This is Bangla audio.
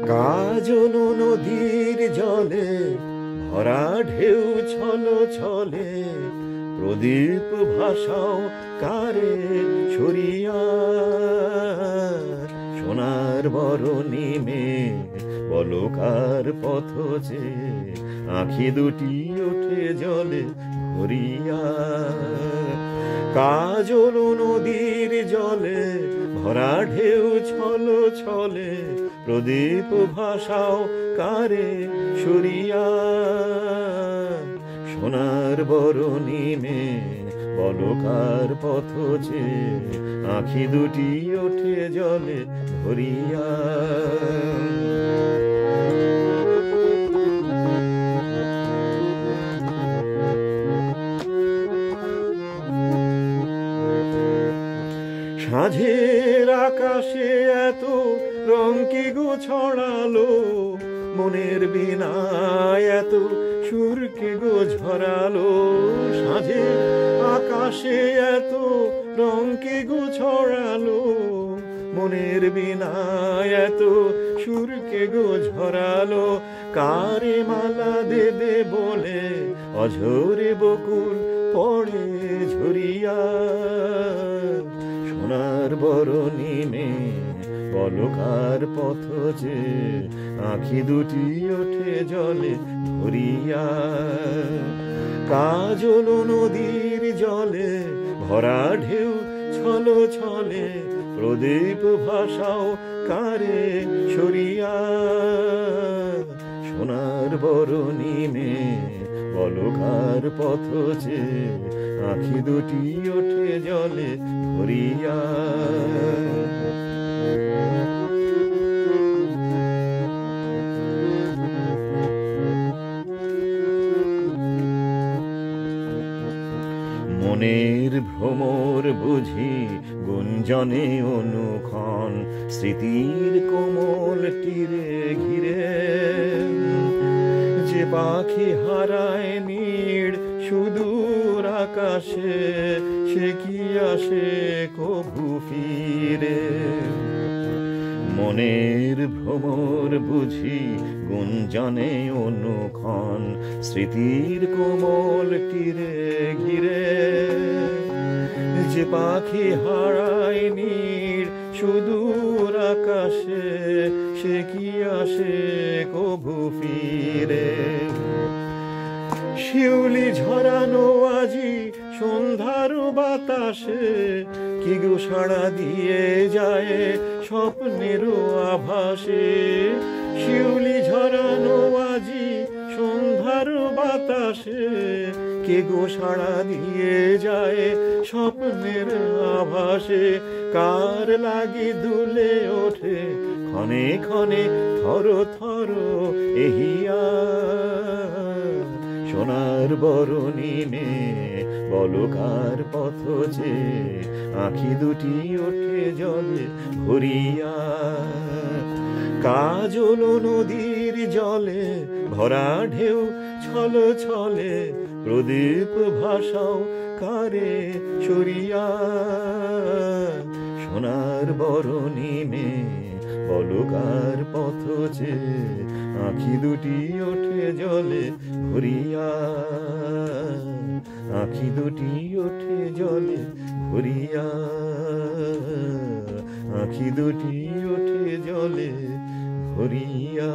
কাজল নদীর জলে ভরা ঢেউ ছলো ছলে প্রদীপ ভাসাও কারে সরিয়া সোনার বরণী মেয়ে বলো কার পথ যে আঁখি দুটি ওঠে জলে ভরিয়া কাজল নদীর জলে ভরা ঢেউ ছলো ছলে প্রদীপ ভাসাও কারে সরিয়া সোনার বরণী মেয়ে বলো কার পথ যে আঁখি দুটি ওঠে জলে ভরিয়া সাঁঝের আকাশে এত রং কি গো ছড়ালো মনের বিনায় এত সুর কি গো ঝরালো সাঁঝের আকাশে এত রং কি গো ছড়ালো মনের বিনায় এত সুর কে গো ঝরালো কারে মালা দেবে বলে অঝরে বকুল পড়ে ঝরিয়া সোনার বরণী মেয়ে বলো কার পথ যে আঁখি দুটি ওঠে জলে ভরিয়া কাজল নদীর জলে ভরা ঢেউ ছলো ছলে প্রদীপ ভাসাও কারে সরিয়া সোনার বরণী মেয়ে বলো কার পথ যে আঁখি দুটি ওঠে জলে ভরিয়া মনের ভ্রমর বুঝি গুঞ্জনে অনুক্ষণ স্মৃতির কোমল তীরে ঘিরে যে পাখি হারায় নীড় সুদূর আকাশে সে কি আসে কভু ফিরে মনের ভ্রমর বুঝি গুঞ্জনে অনুক্ষণ স্মৃতির কোমল তীরে ঘিরে যে পাখি হারায় নীড় সুদূর আকাশে সে কি আসে কভু ফিরে শিউলি ঝরানো আজি সন্ধ্যার বাতাসে কি গো সাড়া দিয়ে যায় স্বপ্নের আভাসে শিউলি ঝরানো আজি সন্ধ্যার বাতাসে কে গো সাড়া দিয়ে যায় স্বপ্নের আভাসে কার লাগি দুলে ওঠে ক্ষণে ক্ষণে থর থর এহিয়া সোনার বরণী মেয়ে বলো কার পথ যে আঁখি দুটি ওঠে জলে ভরিয়া কাজল নদীর জলে ভরা ঢেউ ছলো ছলে প্রদীপ ভাসাও কারে সরিয়া সোনার বরণী মেয়ে বলো কার পথ যে আঁখি দুটি ওঠে জলে ভরিয়া আঁখি দুটি ওঠে জলে ভরিয়া আঁখি দুটি ওঠে জলে ভরিয়া